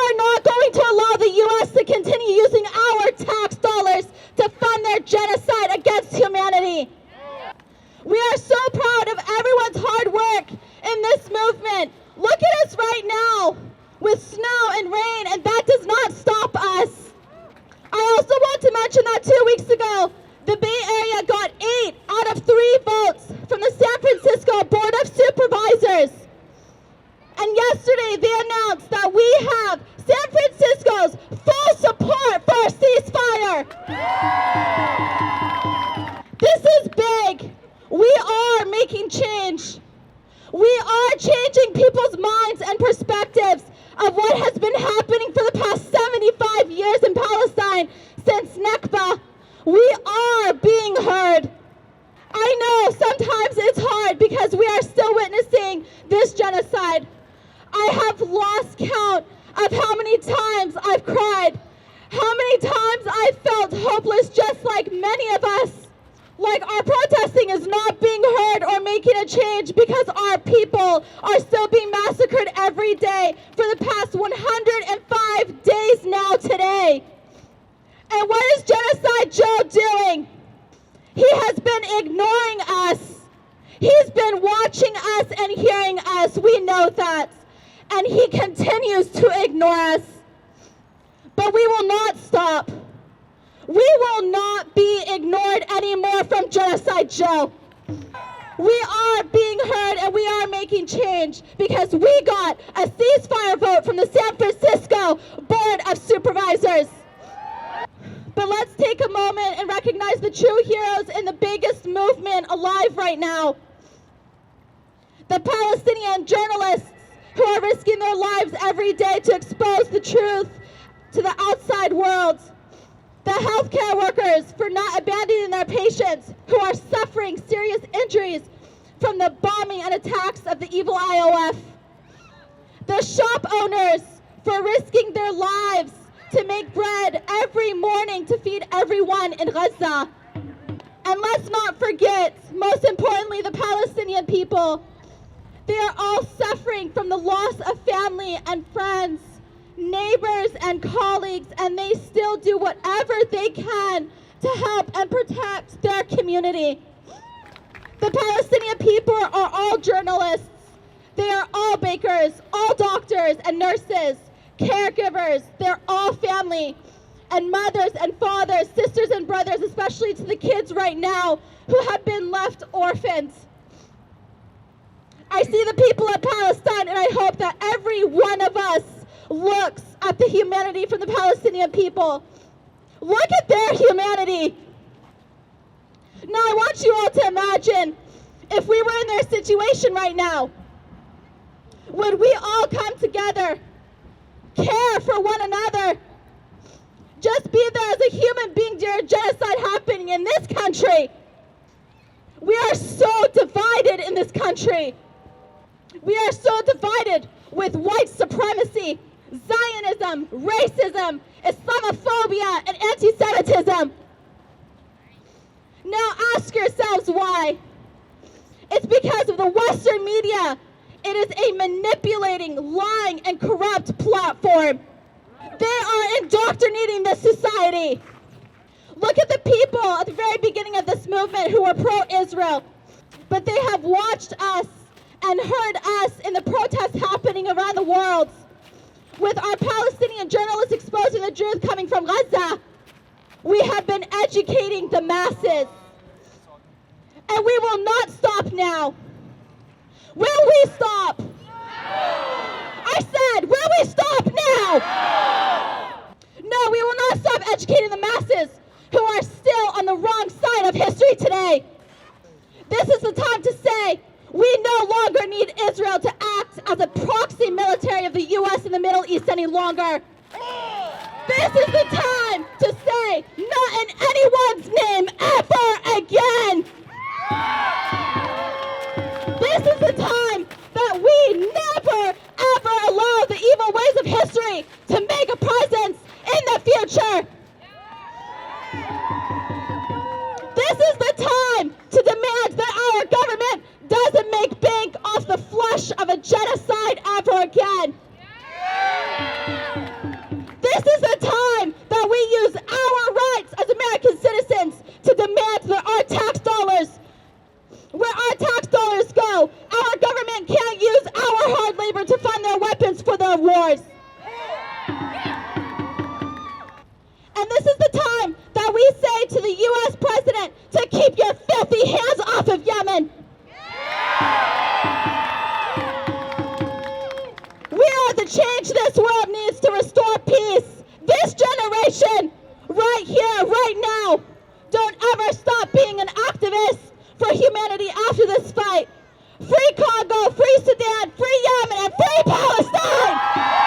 are not going to allow the U.S. to continue using our tax dollars to fund their genocide against humanity. We are so proud of everyone's hard work in this movement. Look at us right now with snow and rain, and that does not stop us. I also want to mention that 2 weeks ago, the Bay Area got 8 out of 3 votes from the San Francisco Board of Supervisors. And yesterday they announced that we have San Francisco's full support for a ceasefire. This is big. We are making change. We are changing people's minds and perspectives of what has been happening for the past 75 years in Palestine since Nakba. We are being heard. I know sometimes it's hard because we are still witnessing this genocide. I have lost count of how many times I've cried, how many times I've felt hopeless, just like many of us. Like our protesting is not being heard or making a change because our people are still being massacred every day for the past 105 days now today. And what is Genocide Joe doing? He has been ignoring us. He's been watching us and hearing us. We know that. And he continues to ignore us. But we will not stop. We will not be ignored anymore from Genocide Joe. We are being heard and we are making change because we got a ceasefire vote from the San Francisco Board of Supervisors. But let's take a moment and recognize the true heroes in the biggest movement alive right now. The Palestinian journalists who are risking their lives every day to expose the truth to the outside world. The healthcare workers for not abandoning their patients who are suffering serious injuries from the bombing and attacks of the evil IOF. The shop owners for risking their lives to make bread every morning to feed everyone in Gaza. And let's not forget, most importantly, the Palestinian people. They are all suffering from the loss of family and friends, neighbors and colleagues, and they still do whatever they can to help and protect their community. The Palestinian people are all journalists. They are all bakers, all doctors and nurses, caregivers. They're all family, and mothers and fathers, sisters and brothers, especially to the kids right now who have been left orphans. I see the people of Palestine, and I hope that every one of us looks at the humanity from the Palestinian people. Look at their humanity. Now I want you all to imagine if we were in their situation right now. Would we all come together, care for one another, just be there as a human being during genocide happening in this country? We are so divided in this country. We are so divided with white supremacy, Zionism, racism, Islamophobia, and anti-Semitism. Now ask yourselves why. It's because of the Western media. It is a manipulating, lying, and corrupt platform. They are indoctrinating this society. Look at the people at the very beginning of this movement who were pro-Israel, but they have watched us and heard us in the protests happening around the world. With our Palestinian journalists exposing the truth coming from Gaza, we have been educating the masses. And we will not stop now. Will we stop? No. I said, will we stop now? No. No, we will not stop educating the masses who are still on the wrong side of history today. This is the time to say, we no longer need Israel to act as a proxy military of the U.S. in the Middle East any longer. This is the time to say, not in anyone's name ever again. This is the time that we never, ever allow the evil ways of history to make a presence in the future. This is the time to demand that our government doesn't make bank off the flesh of a genocide ever again. This is the time that we use our rights as American citizens to demand that our tax dollars, where our tax dollars go, our government can't use our hard labor to fund their weapons for their wars. And this is the time that we say to the U.S. president to keep your filthy hands off of Yemen. We are the change this world needs to restore peace. This generation, right here, right now, don't ever stop being an activist for humanity after this fight. Free Congo, free Sudan, free Yemen, and free Palestine!